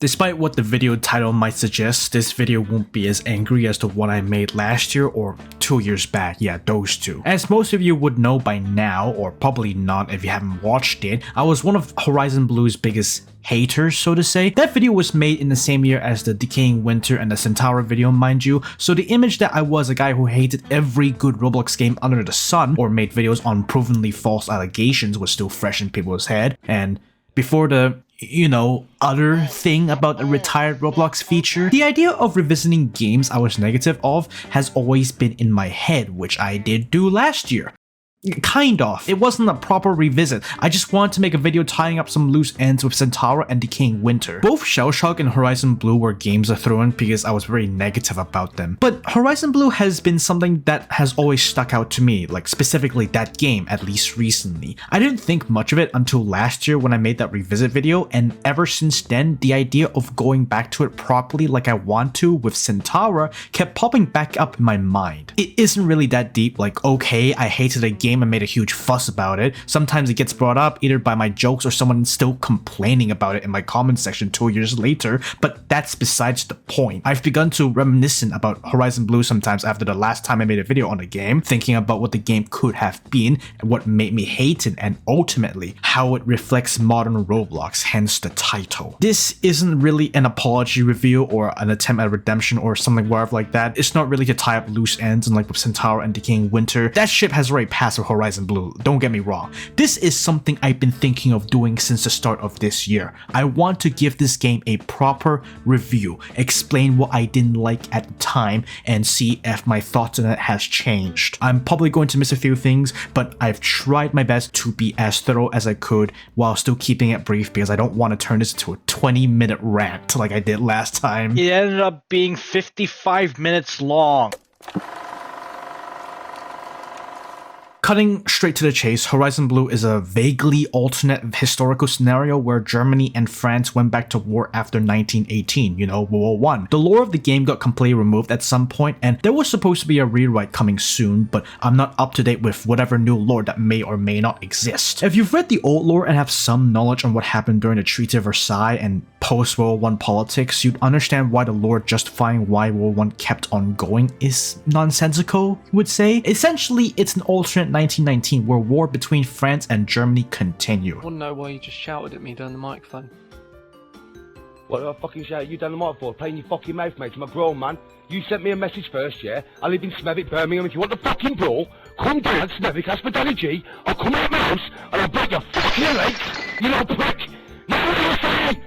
Despite what the video title might suggest, this video won't be as angry as the one I made last year or 2 years back, yeah, those two. As most of you would know by now, or probably not if you haven't watched it, I was one of Horizon Blue's biggest haters, so to say. That video was made in the same year as the Decaying Winter and the Centaur video, mind you, so the image that I was a guy who hated every good Roblox game under the sun or made videos on provenly false allegations was still fresh in people's head. And before the other thing about a retired Roblox feature, the idea of revisiting games I was negative of has always been in my head, which I did do last year. Kind of. It wasn't a proper revisit. I just wanted to make a video tying up some loose ends with Centaur and Decaying Winter. Both Shellshock and Horizon Blue were games I threw in because I was very negative about them. But Horizon Blue has been something that has always stuck out to me, like specifically that game, at least recently. I didn't think much of it until last year when I made that revisit video, and ever since then, the idea of going back to it properly like I want to with Centaur kept popping back up in my mind. It isn't really that deep, like okay, I hated a game and made a huge fuss about it. Sometimes it gets brought up either by my jokes or someone still complaining about it in my comment section 2 years later, but that's besides the point. I've begun to reminiscent about Horizon Blue sometimes after the last time I made a video on the game, thinking about what the game could have been and what made me hate it, and ultimately how it reflects modern Roblox, hence the title. This isn't really an apology review or an attempt at redemption or something whatever like that. It's not really to tie up loose ends and like with Centaur and Decaying Winter. That ship has already passed with Horizon Blue, don't get me wrong. This is something I've been thinking of doing since the start of this year. I want to give this game a proper review, explain what I didn't like at the time, and see if my thoughts on it has changed. I'm probably going to miss a few things, but I've tried my best to be as thorough as I could while still keeping it brief because I don't want to turn this into a 20-minute rant like I did last time. It ended up being 55 minutes long. Cutting straight to the chase, Horizon Blue is a vaguely alternate historical scenario where Germany and France went back to war after 1918, World War I. The lore of the game got completely removed at some point, and there was supposed to be a rewrite coming soon, but I'm not up to date with whatever new lore that may or may not exist. If you've read the old lore and have some knowledge on what happened during the Treaty of Versailles and post-World War I politics, you'd understand why the lore justifying why World War I kept on going is nonsensical, you would say. Essentially, it's an alternate 1919 where war between France and Germany continued. I want to know why you just shouted at me down the microphone. What did I fucking shout at you down the mic for? Playing your fucking mouth, mate. I'm a grown man. You sent me a message first, yeah? I live in Smethwick, Birmingham. If you want the fucking brawl, come down Smethwick, Hospitality G. I'll come out my house and I'll break your fucking legs, you little prick. You know what I'm saying?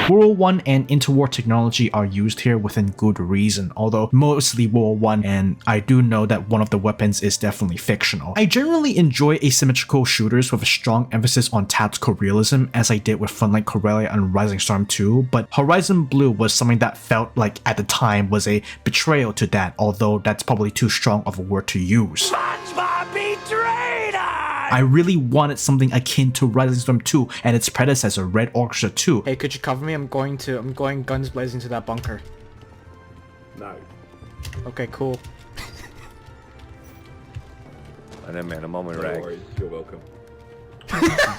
World War I and interwar technology are used here within good reason, although mostly World War I, and I do know that one of the weapons is definitely fictional. I generally enjoy asymmetrical shooters with a strong emphasis on tactical realism, as I did with Frontline Corellia and Rising Storm 2, but Horizon Blue was something that felt like at the time was a betrayal to that, although that's probably too strong of a word to use. I really wanted something akin to Rising Storm 2 and its predecessor, Red Orchestra 2. Hey, could you cover me? I'm going guns blazing to that bunker. No. Okay, cool. I know, man, I'm on my rag. No worries, you're welcome.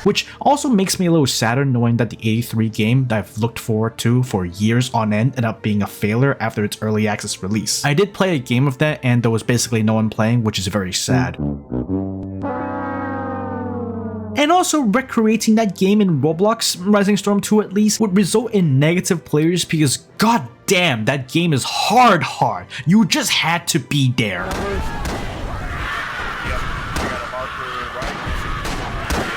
Which also makes me a little sadder knowing that the 83 game that I've looked forward to for years on end ended up being a failure after its early access release. I did play a game of that and there was basically no one playing, which is very sad. And also, recreating that game in Roblox, Rising Storm 2 at least, would result in negative players because god damn, that game is hard. You just had to be there.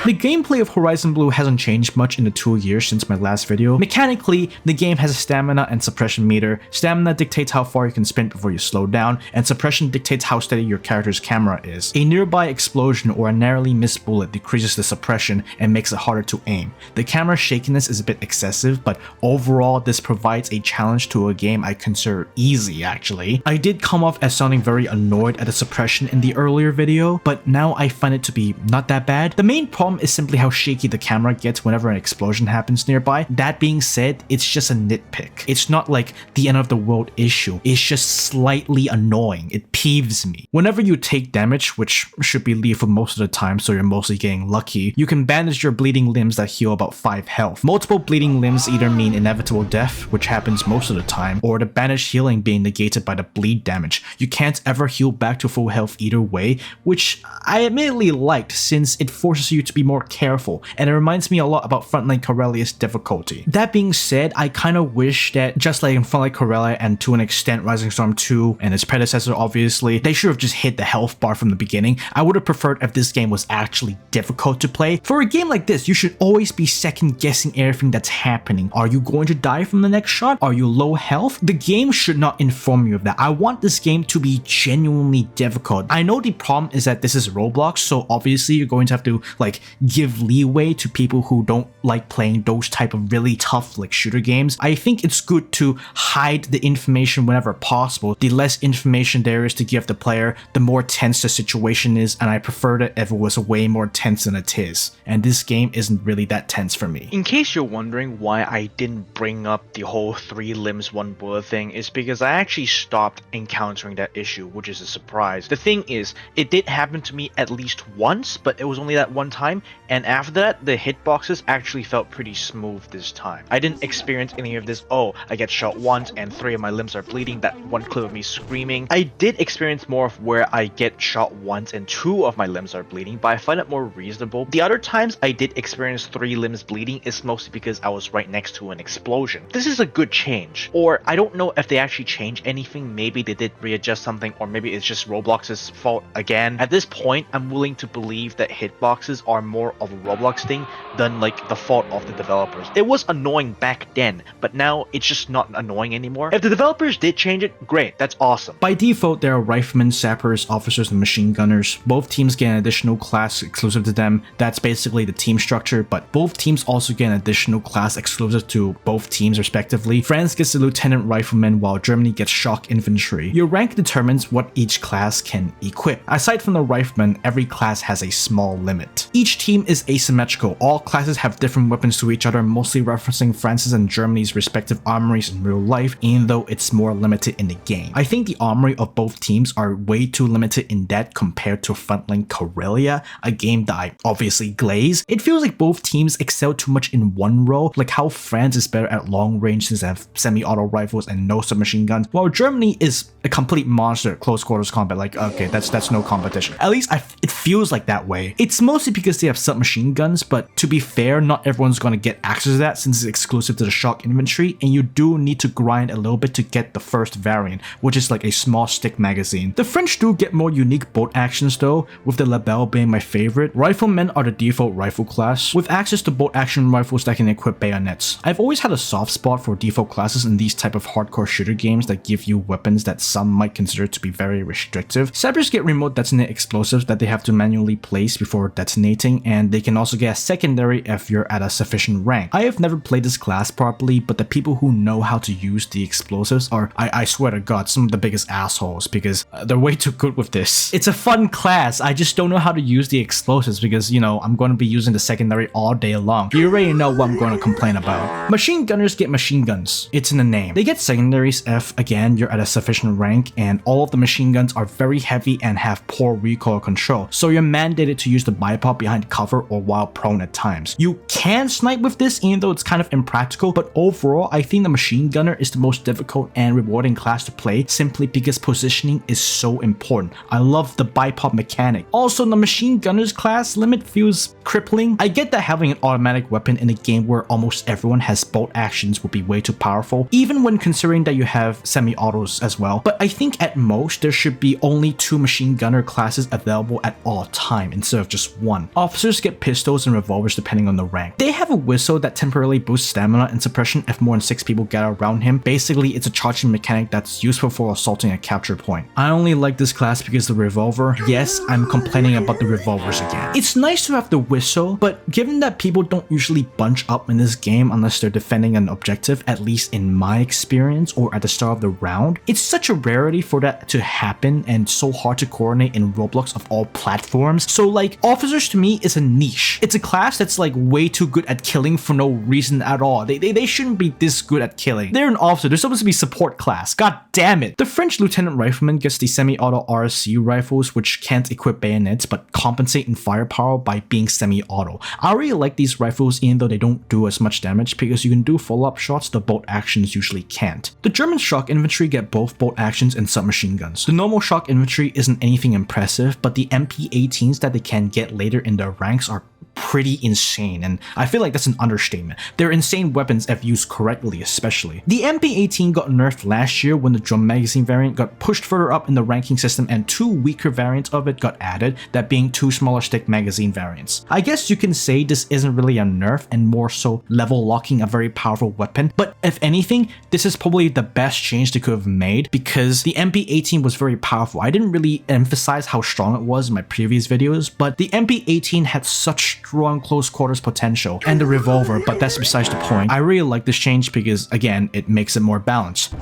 The gameplay of Horizon Blue hasn't changed much in the 2 years since my last video. Mechanically, the game has a stamina and suppression meter. Stamina dictates how far you can sprint before you slow down, and suppression dictates how steady your character's camera is. A nearby explosion or a narrowly missed bullet decreases the suppression and makes it harder to aim. The camera shakiness is a bit excessive, but overall this provides a challenge to a game I consider easy actually. I did come off as sounding very annoyed at the suppression in the earlier video, but now I find it to be not that bad. The main problem problem is simply how shaky the camera gets whenever an explosion happens nearby. That being said, it's just a nitpick. It's not like the end of the world issue. It's just slightly annoying. It peeves me. Whenever you take damage, which should be lethal most of the time, so you're mostly getting lucky, you can bandage your bleeding limbs that heal about 5 health. Multiple bleeding limbs either mean inevitable death, which happens most of the time, or the bandage healing being negated by the bleed damage. You can't ever heal back to full health either way, which I admittedly liked since it forces you to be more careful, and it reminds me a lot about Frontline Corellia's difficulty. That being said, I kinda wish that just like in Frontline Corellia and to an extent Rising Storm 2 and its predecessor obviously, they should have just hit the health bar from the beginning. I would have preferred if this game was actually difficult to play. For a game like this, you should always be second guessing everything that's happening. Are you going to die from the next shot? Are you low health? The game should not inform you of that. I want this game to be genuinely difficult. I know the problem is that this is Roblox, so obviously you're going to have to like give leeway to people who don't like playing those type of really tough like shooter games. I think it's good to hide the information whenever possible. The less information there is to give the player, the more tense the situation is, and I prefer it if it was way more tense than it is. And this game isn't really that tense for me. In case you're wondering why I didn't bring up the whole 3 limbs 1 bullet thing, is because I actually stopped encountering that issue, which is a surprise. The thing is, it did happen to me at least once, but it was only that one time, and after that, the hitboxes actually felt pretty smooth this time. I didn't experience any of this, oh, I get shot once and 3 of my limbs are bleeding, that one clip of me screaming. I did experience more of where I get shot once and 2 of my limbs are bleeding, but I find it more reasonable. The other times I did experience 3 limbs bleeding is mostly because I was right next to an explosion. This is a good change, or I don't know if they actually changed anything. Maybe they did readjust something, or maybe it's just Roblox's fault again. At this point, I'm willing to believe that hitboxes are more of a Roblox thing than like the fault of the developers. It was annoying back then, but now it's just not annoying anymore. If the developers did change it, great, that's awesome. By default, there are riflemen, sappers, officers, and machine gunners. Both teams get an additional class exclusive to them. That's basically the team structure, but both teams also get an additional class exclusive to both teams respectively. France gets the lieutenant rifleman while Germany gets shock infantry. Your rank determines what each class can equip. Aside from the rifleman, every class has a small limit. Each team is asymmetrical. All classes have different weapons to each other, mostly referencing France's and Germany's respective armories in real life, even though it's more limited in the game. I think the armory of both teams are way too limited in that compared to Frontline Corellia, a game that I obviously glaze. It feels like both teams excel too much in one role, like how France is better at long range since they have semi-auto rifles and no submachine guns, while Germany is a complete monster at close quarters combat. Like, okay, that's no competition. At least it feels like that way. It's mostly because they have submachine guns, but to be fair, not everyone's gonna get access to that since it's exclusive to the shock infantry, and you do need to grind a little bit to get the first variant, which is like a small stick magazine. The French do get more unique bolt actions though, with the Labelle being my favorite. Riflemen are the default rifle class, with access to bolt action rifles that can equip bayonets. I've always had a soft spot for default classes in these type of hardcore shooter games that give you weapons that some might consider to be very restrictive. Sappers get remote detonate explosives that they have to manually place before detonating, and they can also get a secondary if you're at a sufficient rank. I have never played this class properly, but the people who know how to use the explosives are, I swear to god, some of the biggest assholes because they're way too good with this. It's a fun class, I just don't know how to use the explosives because, you know, I'm going to be using the secondary all day long. You already know what I'm going to complain about. Machine gunners get machine guns. It's in the name. They get secondaries if, again, you're at a sufficient rank, and all of the machine guns are very heavy and have poor recoil control, so you're mandated to use the bipod behind cover or while prone at times. You can snipe with this, even though it's kind of impractical, but overall, I think the machine gunner is the most difficult and rewarding class to play simply because positioning is so important. I love the bipod mechanic. Also, the machine gunner's class limit feels crippling. I get that having an automatic weapon in a game where almost everyone has bolt actions would be way too powerful, even when considering that you have semi-autos as well, but I think at most there should be only 2 machine gunner classes available at all time instead of just 1. Officers get pistols and revolvers depending on the rank. They have a whistle that temporarily boosts stamina and suppression if more than 6 people gather around him. Basically, it's a charging mechanic that's useful for assaulting a capture point. I only like this class because the revolver, yes, I'm complaining about the revolvers again. It's nice to have the whistle, but given that people don't usually bunch up in this game unless they're defending an objective, at least in my experience or at the start of the round, it's such a rarity for that to happen and so hard to coordinate in Roblox of all platforms. So like, officers to me is a niche. It's a class that's like way too good at killing for no reason at all. They shouldn't be this good at killing. They're an officer. They're supposed to be support class. God damn it. The French Lieutenant Rifleman gets the semi-auto RC rifles, which can't equip bayonets but compensate in firepower by being semi-auto. I really like these rifles even though they don't do as much damage because you can do follow-up shots the bolt actions usually can't. The German shock infantry get both bolt actions and submachine guns. The normal shock infantry isn't anything impressive, but the MP-18s that they can get later in their ranks are pretty insane, and I feel like that's an understatement. They're insane weapons if used correctly, especially. The MP-18 got nerfed last year when the drum magazine variant got pushed further up in the ranking system and 2 weaker variants of it got added, that being 2 smaller stick magazine variants. I guess you can say this isn't really a nerf and more so level locking a very powerful weapon, but if anything, this is probably the best change they could have made because the MP-18 was very powerful. I didn't really emphasize how strong it was in my previous videos, but the MP-18 had such strong close quarters potential and the revolver, but that's besides the point. I really like this change because again, it makes it more balanced.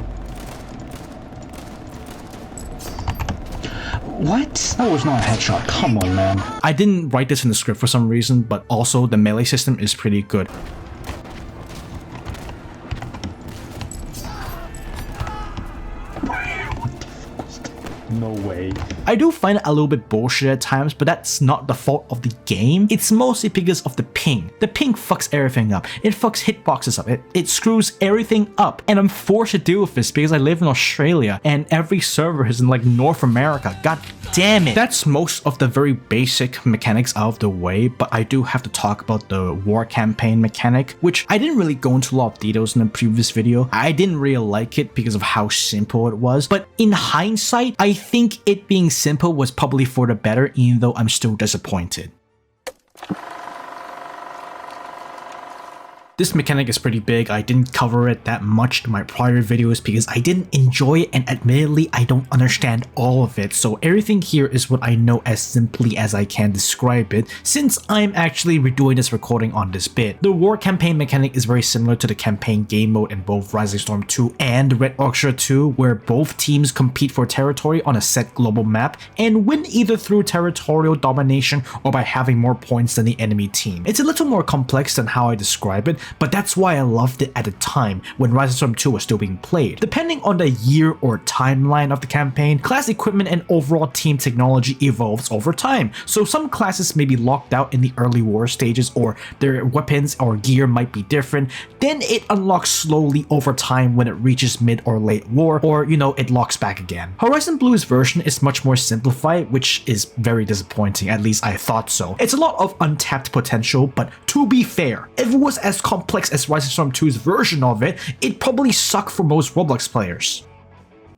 What? That was not a headshot. Come on, man. I didn't write this in the script for some reason, but also the melee system is pretty good. No way. I do find it a little bit bullshit at times, but that's not the fault of the game. It's mostly because of the ping. The ping fucks everything up. It fucks hitboxes up. It screws everything up. And I'm forced to deal with this because I live in Australia and every server is in like North America. God damn it. That's most of the very basic mechanics out of the way, but I do have to talk about the war campaign mechanic, which I didn't really go into a lot of details in the previous video. I didn't really like it because of how simple it was, but in hindsight, I think it being simple was probably for the better, even though I'm still disappointed. This mechanic is pretty big. I didn't cover it that much in my prior videos because I didn't enjoy it and admittedly I don't understand all of it, so everything here is what I know as simply as I can describe it since I'm actually redoing this recording on this bit. The war campaign mechanic is very similar to the campaign game mode in both Rising Storm 2 and Red Orchestra 2, where both teams compete for territory on a set global map and win either through territorial domination or by having more points than the enemy team. It's a little more complex than how I describe it, but that's why I loved it at the time when Rising Storm 2 was still being played. Depending on the year or timeline of the campaign, class equipment and overall team technology evolves over time, so some classes may be locked out in the early war stages or their weapons or gear might be different, then it unlocks slowly over time when it reaches mid or late war, or you know, it locks back again. Horizon Blue's version is much more simplified, which is very disappointing, at least I thought so. It's a lot of untapped potential, but to be fair, if it was as complex as Rising Storm 2's version of it, it'd probably suck for most Roblox players.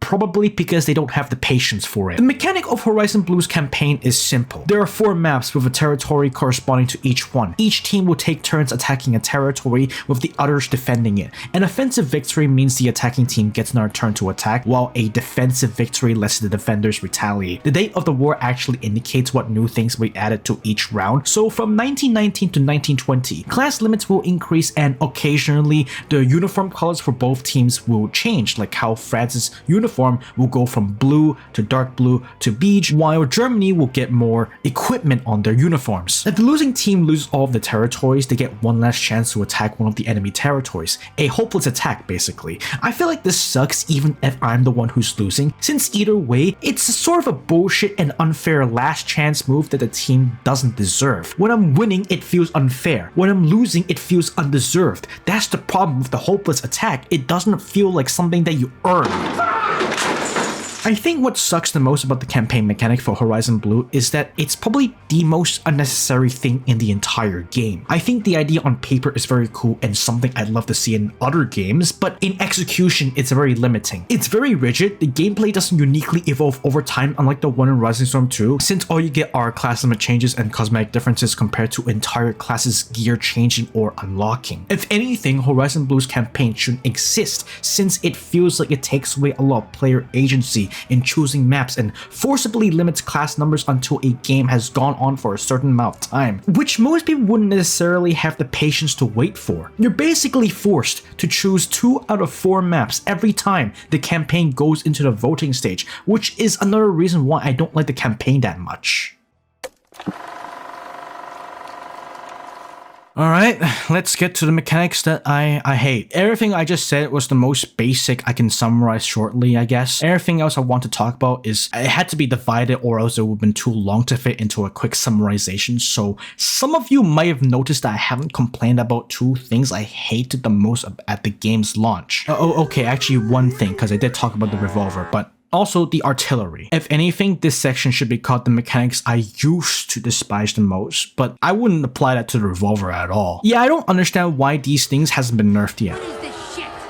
Probably because they don't have the patience for it. The mechanic of Horizon Blue's campaign is simple. There are 4 maps with a territory corresponding to each one. Each team will take turns attacking a territory with the others defending it. An offensive victory means the attacking team gets another turn to attack, while a defensive victory lets the defenders retaliate. The date of the war actually indicates what new things will be added to each round, so from 1919 to 1920, class limits will increase and occasionally the uniform colors for both teams will change, like how France's uniform will go from blue to dark blue to beige, while Germany will get more equipment on their uniforms. If the losing team loses all of the territories, they get one last chance to attack one of the enemy territories. A hopeless attack, basically. I feel like this sucks even if I'm the one who's losing, since either way, it's sort of a bullshit and unfair last chance move that the team doesn't deserve. When I'm winning, it feels unfair. When I'm losing, it feels undeserved. That's the problem with the hopeless attack. It doesn't feel like something that you earn. I think what sucks the most about the campaign mechanic for Horizon Blue is that it's probably the most unnecessary thing in the entire game. I think the idea on paper is very cool and something I'd love to see in other games, but in execution it's very limiting. It's very rigid, the gameplay doesn't uniquely evolve over time unlike the one in Rising Storm 2, since all you get are class limit changes and cosmetic differences compared to entire classes gear changing or unlocking. If anything, Horizon Blue's campaign shouldn't exist, since it feels like it takes away a lot of player agency in choosing maps and forcibly limits class numbers until a game has gone on for a certain amount of time, which most people wouldn't necessarily have the patience to wait for. You're basically forced to choose 2 out of 4 maps every time the campaign goes into the voting stage, which is another reason why I don't like the campaign that much. Alright, let's get to the mechanics that I hate. Everything I just said was the most basic I can summarize shortly, I guess. Everything else I want to talk about is it had to be divided or else it would have been too long to fit into a quick summarization. So some of you might have noticed that I haven't complained about two things I hated the most at the game's launch. Okay, actually one thing, because I did talk about the revolver, but also the artillery. If anything, this section should be called the mechanics I used to despise the most, but I wouldn't apply that to the revolver at all. Yeah, I don't understand why these things hasn't been nerfed yet.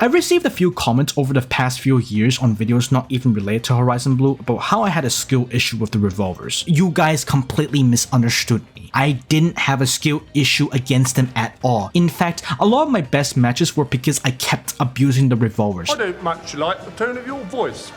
I've received a few comments over the past few years on videos not even related to Horizon Blue about how I had a skill issue with the revolvers. You guys completely misunderstood me. I didn't have a skill issue against them at all. In fact, a lot of my best matches were because I kept abusing the revolvers. I don't much like the tone of your voice.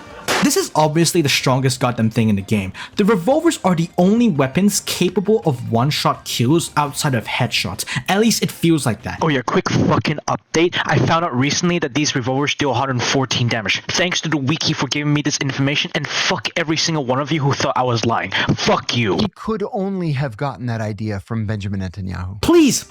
This is obviously the strongest goddamn thing in the game. The revolvers are the only weapons capable of one-shot kills outside of headshots. At least it feels like that. Oh yeah, quick fucking update. I found out recently that these revolvers deal 114 damage. Thanks to the wiki for giving me this information, and fuck every single one of you who thought I was lying. Fuck you. He could only have gotten that idea from Benjamin Netanyahu. Please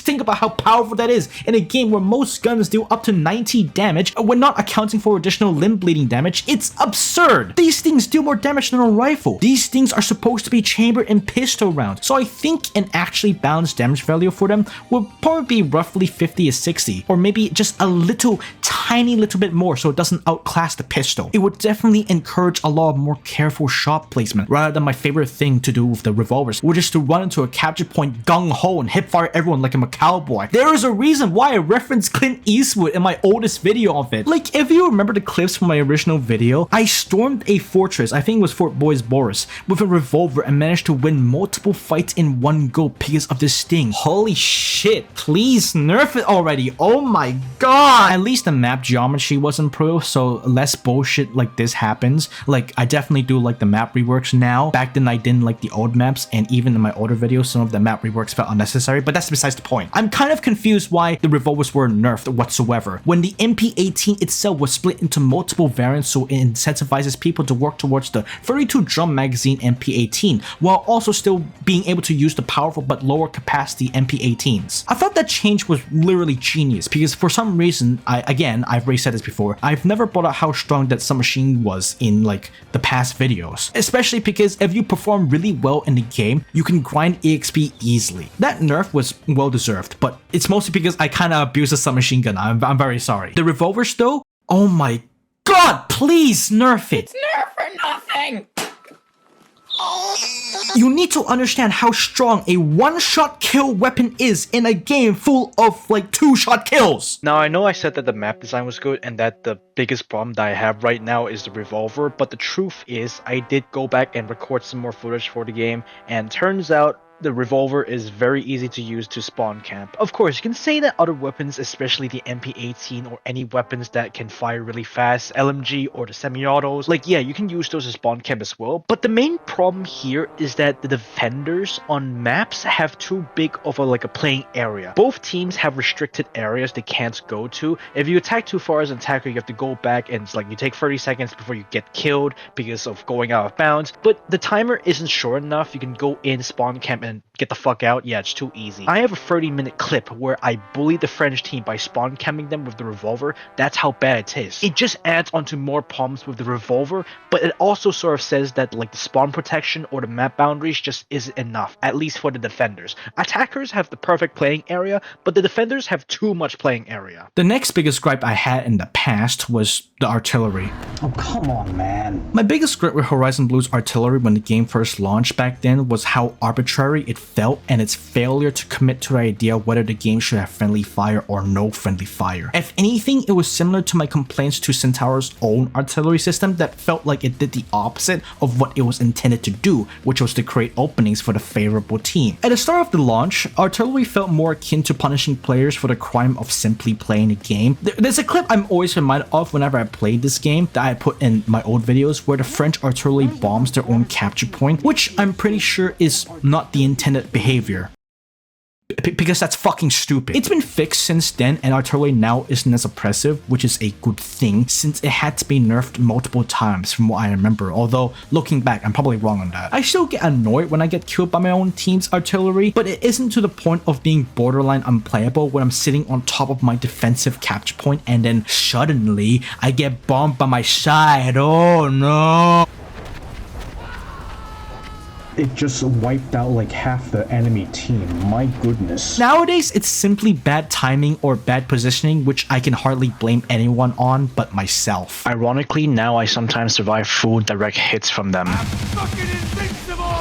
think about how powerful that is in a game where most guns deal up to 90 damage when not accounting for additional limb bleeding damage. It's absurd. These things deal more damage than a rifle. These things are supposed to be chambered in pistol rounds, so I think an actually balanced damage value for them would probably be roughly 50 to 60, or maybe just a tiny little bit more so it doesn't outclass the pistol. It would definitely encourage a lot of more careful shot placement rather than my favorite thing to do with the revolvers, which is to run into a capture point gung-ho and hipfire everyone like I'm a cowboy. There is a reason why I referenced Clint Eastwood in my oldest video of it. Like, if you remember the clips from my original video, I stormed a fortress, I think it was Fort Boys Boris, with a revolver and managed to win multiple fights in one go because of this thing. Holy shit, please nerf it already. Oh my god. At least the map geometry was improved, so less bullshit like this happens. Like, I definitely do like the map reworks now. Back then I didn't like the old maps, and even in my older videos some of the map reworks felt unnecessary, but that's besides the point. I'm kind of confused why the revolvers were nerfed whatsoever when the MP18 itself was split into multiple variants, so it incentivizes people to work towards the 32 drum magazine MP18 while also still being able to use the powerful but lower capacity MP18s. I thought that change was literally genius because for some reason, I've already said this before, I've never brought out how strong that submachine was in like the past videos, especially because if you perform really well in the game, you can grind EXP easily. That nerf was well deserved, but it's mostly because I kind of abused the submachine gun. I'm very sorry. The revolvers though, oh my god, please nerf it. It's nerf for nothing. You need to understand how strong a one-shot kill weapon is in a game full of like two-shot kills. Now I know I said that the map design was good and that the biggest problem that I have right now is the revolver, but the truth is I did go back and record some more footage for the game, and turns out the revolver is very easy to use to spawn camp. Of course, you can say that other weapons, especially the MP18 or any weapons that can fire really fast, LMG or the semi-autos, like yeah, you can use those as spawn camp as well. But the main problem here is that the defenders on maps have too big of a playing area. Both teams have restricted areas they can't go to. If you attack too far as an attacker, you have to go back and it's like you take 30 seconds before you get killed because of going out of bounds. But the timer isn't short enough. You can go in, spawn camp, and get the fuck out. Yeah, it's too easy. I have a 30-minute clip where I bullied the French team by spawn camping them with the revolver. That's how bad it is. It just adds onto more problems with the revolver, but it also sort of says that like the spawn protection or the map boundaries just isn't enough, at least for the defenders. Attackers have the perfect playing area, but the defenders have too much playing area. The next biggest gripe I had in the past was the artillery. Oh, come on, man. My biggest gripe with Horizon Blue's artillery when the game first launched back then was how arbitrary it felt and its failure to commit to the idea whether the game should have friendly fire or no friendly fire. If anything, it was similar to my complaints to Centaur's own artillery system that felt like it did the opposite of what it was intended to do, which was to create openings for the favorable team. At the start of the launch, artillery felt more akin to punishing players for the crime of simply playing the game. There's a clip I'm always reminded of whenever I played this game that I put in my old videos where the French artillery bombs their own capture point, which I'm pretty sure is not the intended behavior. because that's fucking stupid. It's been fixed since then, and artillery now isn't as oppressive, which is a good thing since it had to be nerfed multiple times from what I remember, although looking back I'm probably wrong on that. I still get annoyed when I get killed by my own team's artillery, but it isn't to the point of being borderline unplayable when I'm sitting on top of my defensive capture point and then suddenly I get bombed by my side. Oh no. It just wiped out like half the enemy team. My goodness. Nowadays, it's simply bad timing or bad positioning, which I can hardly blame anyone on but myself. Ironically, now I sometimes survive full direct hits from them.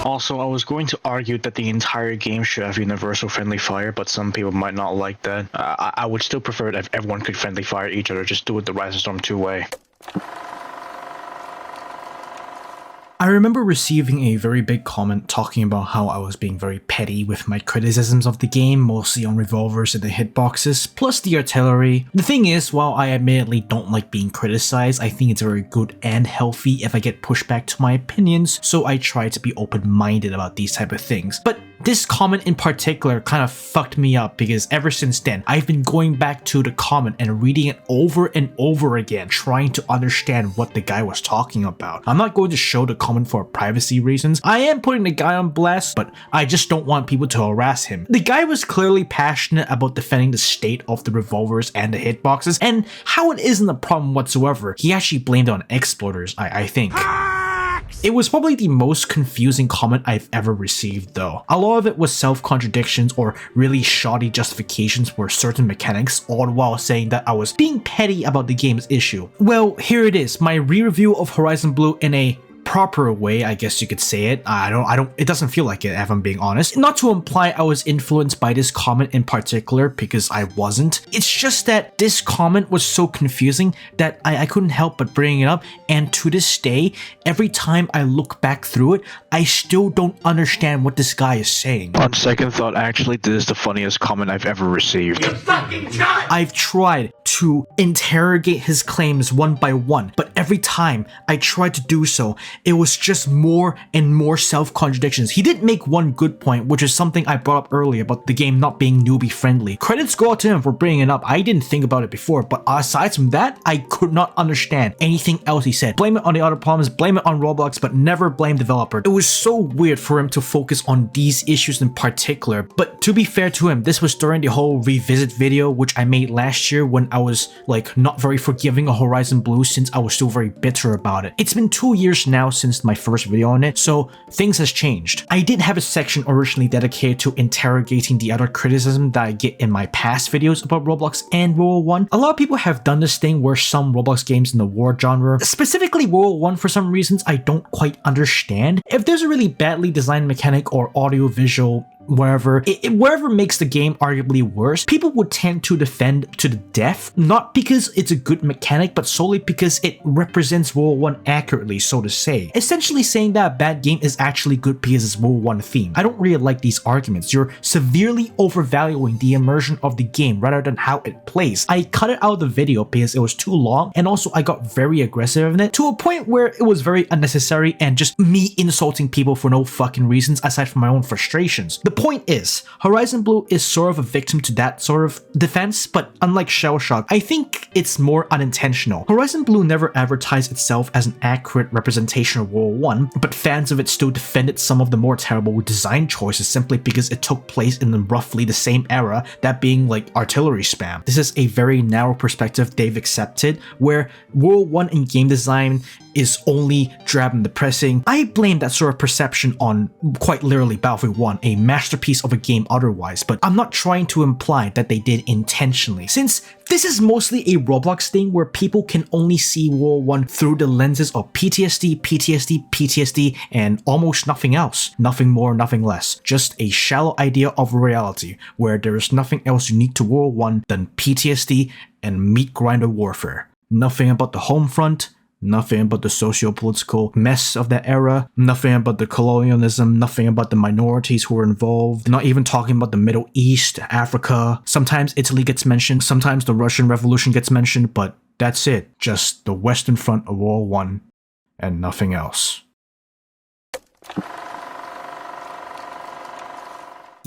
Also, I was going to argue that the entire game should have universal friendly fire, but some people might not like that. I would still prefer it if everyone could friendly fire each other, just do it the Rise of Storm 2-way. I remember receiving a very big comment talking about how I was being very petty with my criticisms of the game, mostly on revolvers and the hitboxes, plus the artillery. The thing is, while I admittedly don't like being criticized, I think it's very good and healthy if I get pushback to my opinions, so I try to be open-minded about these type of things. But this comment in particular kind of fucked me up because ever since then, I've been going back to the comment and reading it over and over again, trying to understand what the guy was talking about. I'm not going to show the comment for privacy reasons. I am putting the guy on blast, but I just don't want people to harass him. The guy was clearly passionate about defending the state of the revolvers and the hitboxes, and how it isn't a problem whatsoever. He actually blamed it on exploders, I think. It was probably the most confusing comment I've ever received though. A lot of it was self-contradictions or really shoddy justifications for certain mechanics, all the while saying that I was being petty about the game's issue. Well, here it is, my re-review of Horizon Blue in a proper way, I guess you could say it. It doesn't feel like it, if I'm being honest. Not to imply I was influenced by this comment in particular, because I wasn't. It's just that this comment was so confusing that I couldn't help but bring it up, and to this day, every time I look back through it, I still don't understand what this guy is saying. On second thought, actually, this is the funniest comment I've ever received. You fucking cunt! I've tried to interrogate his claims one by one, but every time I tried to do so, it was just more and more self-contradictions. He did make one good point, which is something I brought up earlier about the game not being newbie friendly. Credits go out to him for bringing it up. I didn't think about it before, but aside from that, I could not understand anything else he said. Blame it on the other problems, blame it on Roblox, but never blame developer. It was so weird for him to focus on these issues in particular, but to be fair to him, this was during the whole revisit video which I made last year when I was like not very forgiving of Horizon Blue since I was still very bitter about it. It's been 2 years now since my first video on it, so things has changed. I did have a section originally dedicated to interrogating the other criticism that I get in my past videos about Roblox and World War 1. A lot of people have done this thing where some Roblox games in the war genre, specifically World War 1 for some reasons I don't quite understand. If there's a really badly designed mechanic or audio visual wherever makes the game arguably worse, people would tend to defend to the death, not because it's a good mechanic, but solely because it represents World War 1 accurately, so to say. Essentially saying that a bad game is actually good because it's World War 1 theme. I don't really like these arguments. You're severely overvaluing the immersion of the game rather than how it plays. I cut it out of the video because it was too long, and also I got very aggressive in it to a point where it was very unnecessary and just me insulting people for no fucking reasons aside from my own frustrations. The point is, Horizon Blue is sort of a victim to that sort of defense, but unlike Shellshock, I think it's more unintentional. Horizon Blue never advertised itself as an accurate representation of World War 1, but fans of it still defended some of the more terrible design choices simply because it took place in roughly the same era, that being like artillery spam. This is a very narrow perspective they've accepted, where World 1 in game design is only drab and depressing. I blame that sort of perception on quite literally Battlefield 1, a masterpiece of a game otherwise, but I'm not trying to imply that they did intentionally, since this is mostly a Roblox thing where people can only see World 1 through the lenses of PTSD, PTSD, PTSD, and almost nothing else. Nothing more, nothing less. Just a shallow idea of reality where there is nothing else unique to World 1 than PTSD and meat grinder warfare. Nothing about the home front, nothing about the socio-political mess of that era, nothing about the colonialism, nothing about the minorities who were involved, not even talking about the Middle East, Africa. Sometimes Italy gets mentioned, sometimes the Russian Revolution gets mentioned, but that's it. Just the Western Front of World 1 and nothing else.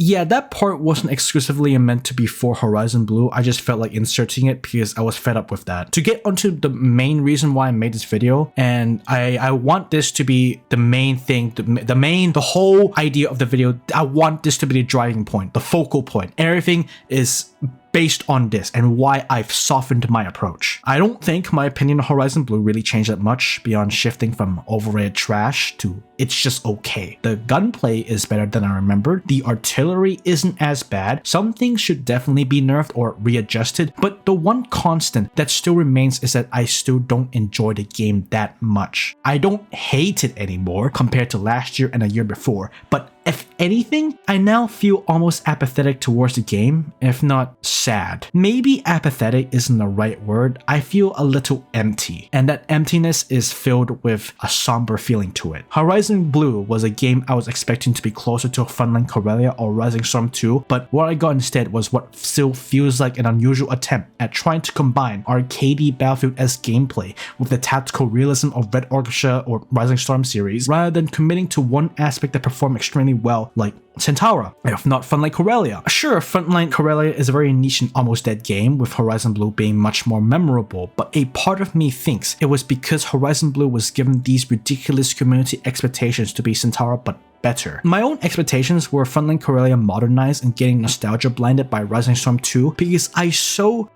Yeah, that part wasn't exclusively meant to be for Horizon Blue. I just felt like inserting it because I was fed up with that. To get onto the main reason why I made this video, and I want this to be the main thing, the whole idea of the video. I want this to be the driving point, the focal point. Everything is based on this and why I've softened my approach. I don't think my opinion on Horizon Blue really changed that much beyond shifting from overrated trash to it's just okay. The gunplay is better than I remembered. The artillery isn't as bad. Some things should definitely be nerfed or readjusted, but the one constant that still remains is that I still don't enjoy the game that much. I don't hate it anymore compared to last year and a year before, but if anything, I now feel almost apathetic towards the game, if not sad. Maybe apathetic isn't the right word. I feel a little empty, and that emptiness is filled with a somber feeling to it. Horizon Blue was a game I was expecting to be closer to Frontline Corellia or Rising Storm 2, but what I got instead was what still feels like an unusual attempt at trying to combine arcadey Battlefield-esque gameplay with the tactical realism of Red Orchestra or Rising Storm series, rather than committing to one aspect that performed extremely well, like Centaura, if not Frontline Corellia. Sure, Frontline Corellia is a very niche and almost dead game, with Horizon Blue being much more memorable, but a part of me thinks it was because Horizon Blue was given these ridiculous community expectations to be Centaura but better. My own expectations were Frontline Corellia modernized and getting nostalgia blinded by Rising Storm 2 because I so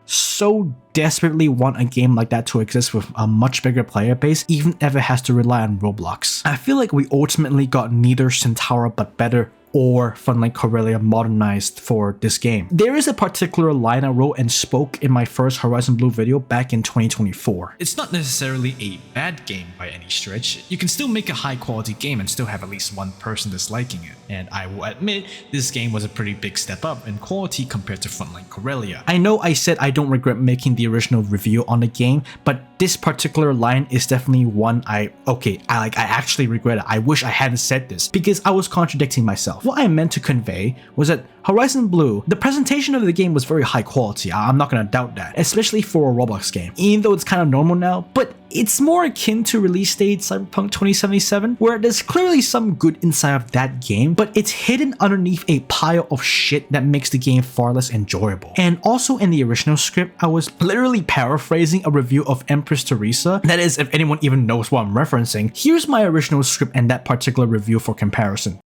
desperately want a game like that to exist with a much bigger player base, even if it has to rely on Roblox. I feel like we ultimately got neither Centaura but better or Frontline Corellia modernized for this game. There is a particular line I wrote and spoke in my first Horizon Blue video back in 2024. It's not necessarily a bad game by any stretch. You can still make a high quality game and still have at least one person disliking it. And I will admit, this game was a pretty big step up in quality compared to Frontline Corellia. I know I said I don't regret making the original review on the game, but this particular line is definitely one I actually regret it. I wish I hadn't said this because I was contradicting myself. What I meant to convey was that Horizon Blue, the presentation of the game was very high quality. I'm not gonna doubt that, especially for a Roblox game, even though it's kind of normal now, but it's more akin to release date Cyberpunk 2077, where there's clearly some good inside of that game, but it's hidden underneath a pile of shit that makes the game far less enjoyable. And also in the original script, I was literally paraphrasing a review of Empress Teresa. That is, if anyone even knows what I'm referencing. Here's my original script and that particular review for comparison.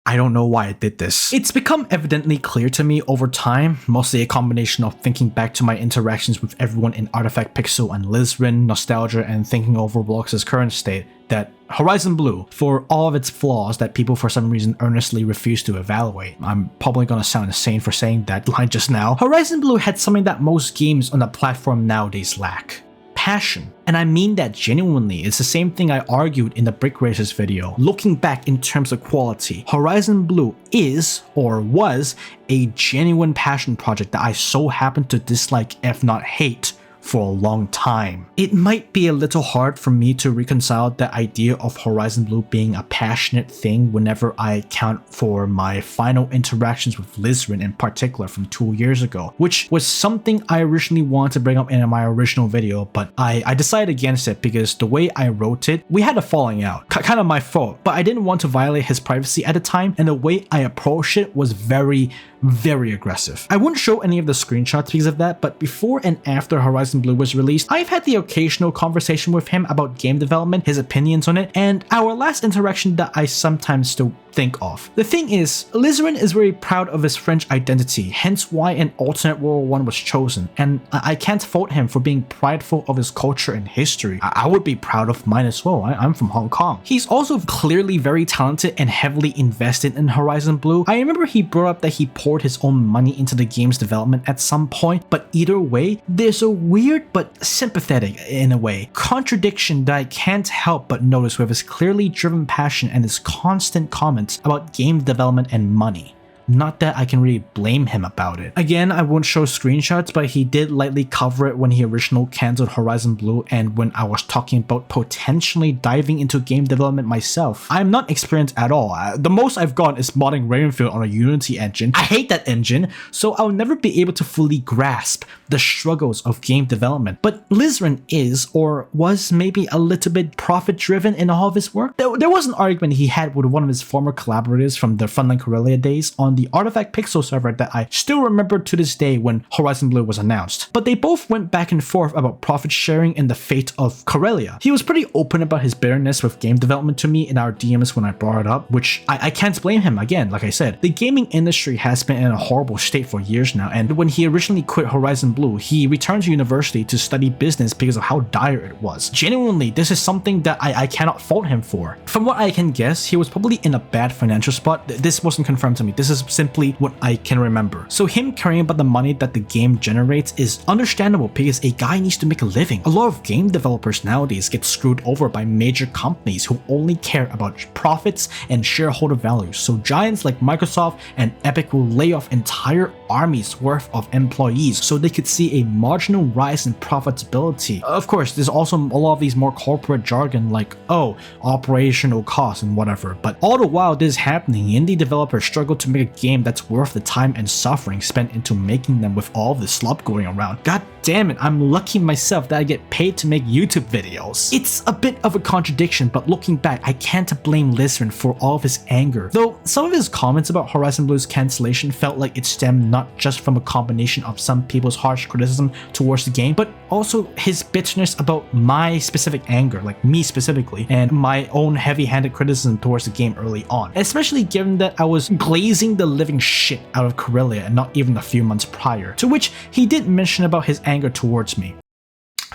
I don't know why I did this. It's become evidently clear to me over time, mostly a combination of thinking back to my interactions with everyone in Artifact Pixel and Lizrin, nostalgia, and thinking over Roblox's current state, that Horizon Blue, for all of its flaws that people for some reason earnestly refuse to evaluate, I'm probably gonna sound insane for saying that line just now, Horizon Blue had something that most games on the platform nowadays lack. Passion. And I mean that genuinely. It's the same thing I argued in the Brick Racers video. Looking back in terms of quality, Horizon Blue is, or was, a genuine passion project that I so happen to dislike, if not hate, for a long time. It might be a little hard for me to reconcile the idea of Horizon Blue being a passionate thing whenever I account for my final interactions with Lizrin in particular from 2 years ago, which was something I originally wanted to bring up in my original video, but I decided against it because the way I wrote it, we had a falling out. Kind of my fault, but I didn't want to violate his privacy at the time, and the way I approached it was very aggressive. I wouldn't show any of the screenshots because of that, but before and after Horizon Blue was released, I've had the occasional conversation with him about game development, his opinions on it, and our last interaction that I sometimes still think of. The thing is, Lizrin is very proud of his French identity, hence why an alternate World War I was chosen, and I can't fault him for being prideful of his culture and history. I would be proud of mine as well. I'm from Hong Kong. He's also clearly very talented and heavily invested in Horizon Blue. I remember he brought up that he poured his own money into the game's development at some point, but either way, there's a weird but sympathetic, in a way, contradiction that I can't help but notice with his clearly driven passion and his constant comments about game development and money. not that I can really blame him about it. Again, I won't show screenshots, but he did lightly cover it when he originally cancelled Horizon Blue and when I was talking about potentially diving into game development myself. I'm not experienced at all. The most I've gone is modding Ravenfield on a Unity engine. I hate that engine, so I'll never be able to fully grasp the struggles of game development. But Lizrin is, or was maybe a little bit profit-driven in all of his work. There was an argument he had with one of his former collaborators from the Frontline Corellia days on the Artifact Pixel server that I still remember to this day when Horizon Blue was announced. But they both went back and forth about profit sharing and the fate of Corellia. He was pretty open about his bitterness with game development to me in our DMs when I brought it up, which I can't blame him. Again, like I said, the gaming industry has been in a horrible state for years now, and when he originally quit Horizon Blue, he returned to university to study business because of how dire it was. Genuinely, this is something that I cannot fault him for. From what I can guess, he was probably in a bad financial spot. This wasn't confirmed to me. This is simply what I can remember. So him caring about the money that the game generates is understandable because a guy needs to make a living. A lot of game developers nowadays get screwed over by major companies who only care about profits and shareholder value. So giants like Microsoft and Epic will lay off entire armies worth of employees so they could see a marginal rise in profitability. Of course, there's also a lot of these more corporate jargon like, oh, operational costs and whatever, but all the while this is happening, indie developers struggle to make a game that's worth the time and suffering spent into making them with all the slop going around. God damn it, I'm lucky myself that I get paid to make YouTube videos. It's a bit of a contradiction, but looking back, I can't blame Lizrin for all of his anger. Though some of his comments about Horizon Blue's cancellation felt like it stemmed not just from a combination of some people's harsh criticism towards the game, but also his bitterness about my specific anger, like me specifically, and my own heavy-handed criticism towards the game early on, especially given that I was glazing the living shit out of Corellia and not even a few months prior, to which he did mention about his anger towards me.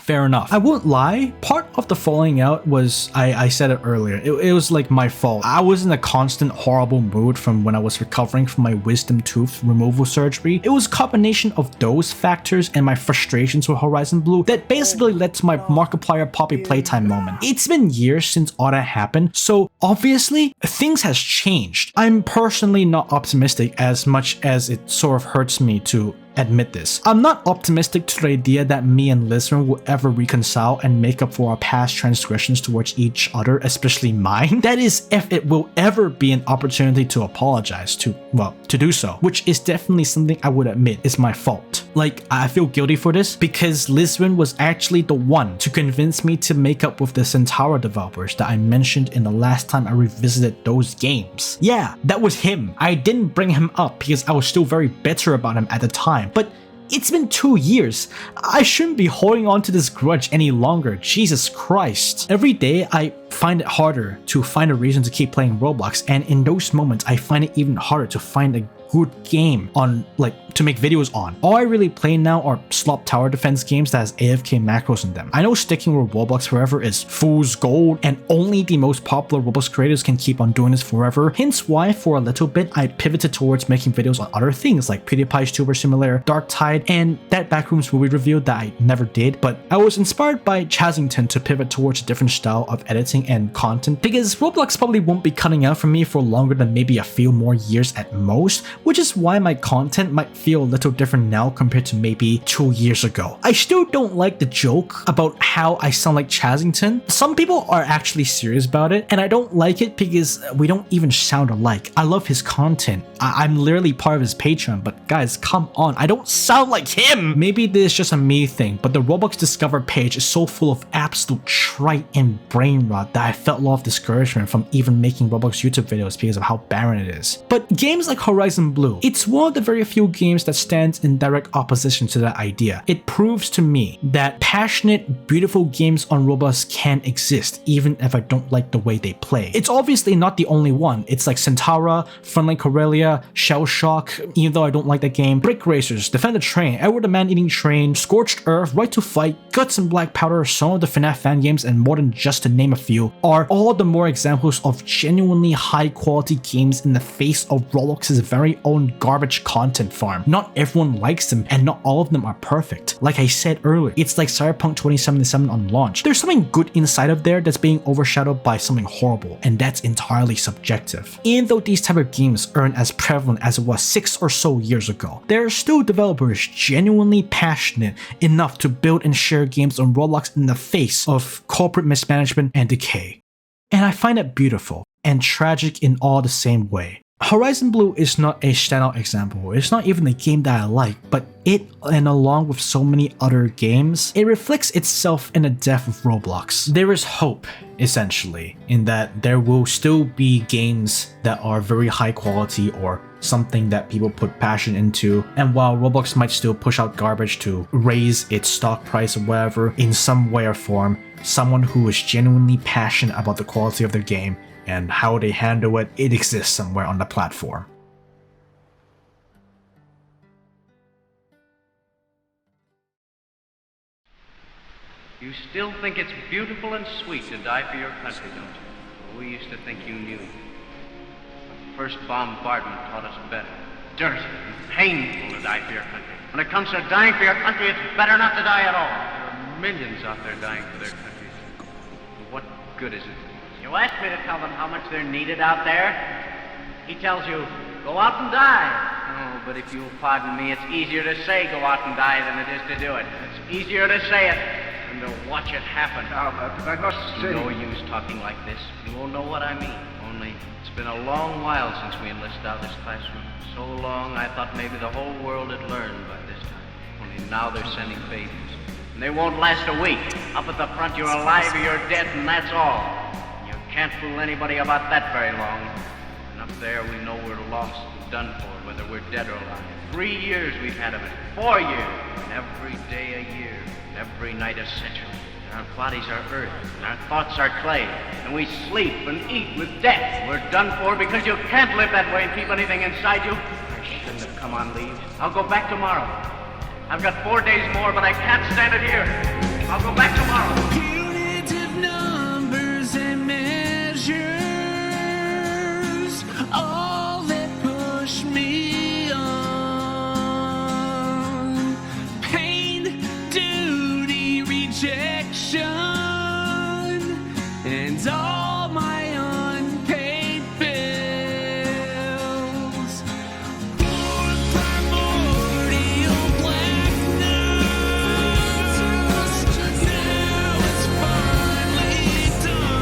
Fair enough. I won't lie, part of the falling out was, I said it earlier, it was like my fault. I was in a constant horrible mood from when I was recovering from my wisdom tooth removal surgery. It was a combination of those factors and my frustrations with Horizon Blue that basically led to my Markiplier Poppy playtime moment. It's been years since all that happened, so obviously things has changed. I'm personally not optimistic as much as it sort of hurts me to admit this. I'm not optimistic to the idea that me and Lizrin will ever reconcile and make up for our past transgressions towards each other, especially mine. That is, if it will ever be an opportunity to apologize, to do so, which is definitely something I would admit is my fault. Like, I feel guilty for this because Lizrin was actually the one to convince me to make up with the Centaura developers that I mentioned in the last time I revisited those games. Yeah, that was him. I didn't bring him up because I was still very bitter about him at the time, but it's been 2 years. I shouldn't be holding on to this grudge any longer. Jesus Christ. Every day I find it harder to find a reason to keep playing Roblox, and in those moments I find it even harder to find a good game to make videos on. All I really play now are slop tower defense games that has AFK macros in them. I know sticking with Roblox forever is fool's gold, and only the most popular Roblox creators can keep on doing this forever, hence why for a little bit I pivoted towards making videos on other things like PewDiePie's Tuber Simulator, Dark Tide, and that Backrooms movie review that I never did, but I was inspired by Chasington to pivot towards a different style of editing and content because Roblox probably won't be cutting out for me for longer than maybe a few more years at most, which is why my content might feel a little different now compared to maybe 2 years ago. I still don't like the joke about how I sound like Chasington. Some people are actually serious about it, and I don't like it because we don't even sound alike. I love his content. I'm literally part of his Patreon, but guys, come on, I don't sound like him! Maybe this is just a me thing, but the Roblox Discover page is so full of absolute trite and brain rot that I felt a lot of discouragement from even making Roblox YouTube videos because of how barren it is. But games like Horizon Blue, it's one of the very few games that stands in direct opposition to that idea. It proves to me that passionate, beautiful games on Roblox can exist even if I don't like the way they play. It's obviously not the only one. It's like Centaura, Frontline Corellia, Shell Shock, even though I don't like that game, Brick Racers, Defend the Train, Edward the Man-Eating Train, Scorched Earth, Right to Fight, Guts and Black Powder, some of the FNAF fan games, and more than just to name a few, are all the more examples of genuinely high quality games in the face of Roblox's very own garbage content farm. platform. Not everyone likes them and not all of them are perfect. Like I said earlier, it's like Cyberpunk 2077 on launch. There's something good inside of there that's being overshadowed by something horrible, and that's entirely subjective. Even though these type of games aren't as prevalent as it was 6 or so years ago, there are still developers genuinely passionate enough to build and share games on Roblox in the face of corporate mismanagement and decay. And I find it beautiful and tragic in all the same way. Horizon Blue is not a standout example, it's not even a game that I like, but it, and along with so many other games, it reflects itself in the death of Roblox. There is hope, essentially, in that there will still be games that are very high quality or something that people put passion into, and while Roblox might still push out garbage to raise its stock price or whatever, in some way or form, someone who is genuinely passionate about the quality of their game and how they handle it, it exists somewhere on the platform. You still think it's beautiful and sweet to die for your country, don't you? Well, we used to think you knew. The first bombardment taught us better. Dirty and painful to die for your country. When it comes to dying for your country, it's better not to die at all. There are millions out there dying for their countries. But what good is it? You asked me to tell them how much they're needed out there. He tells you, go out and die. Oh, but if you'll pardon me, it's easier to say go out and die than it is to do it. It's easier to say it than to watch it happen. But I must say... No use talking like this. You won't know what I mean. Only, it's been a long while since we enlisted out of this classroom. So long, I thought maybe the whole world had learned by this time. Only now they're sending babies. And they won't last a week. Up at the front, you're alive or you're dead, and that's all. Can't fool anybody about that very long. And up there we know we're lost and done for, whether we're dead or alive. 3 years we've had of it. 4 years. And every day a year. And every night a century. And our bodies are earth. And our thoughts are clay. And we sleep and eat with death. We're done for because you can't live that way and keep anything inside you. I shouldn't have come on leave. I'll go back tomorrow. I've got 4 days more, but I can't stand it here. I'll go back tomorrow. All that push me on. Pain, duty, rejection, and all my unpaid bills. Born primordial blackness. Now it's finally done.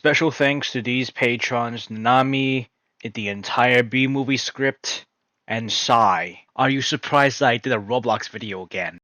Special thanks to these patrons: Nami, the entire B-movie script, and Sai. Are you surprised that I did a Roblox video again?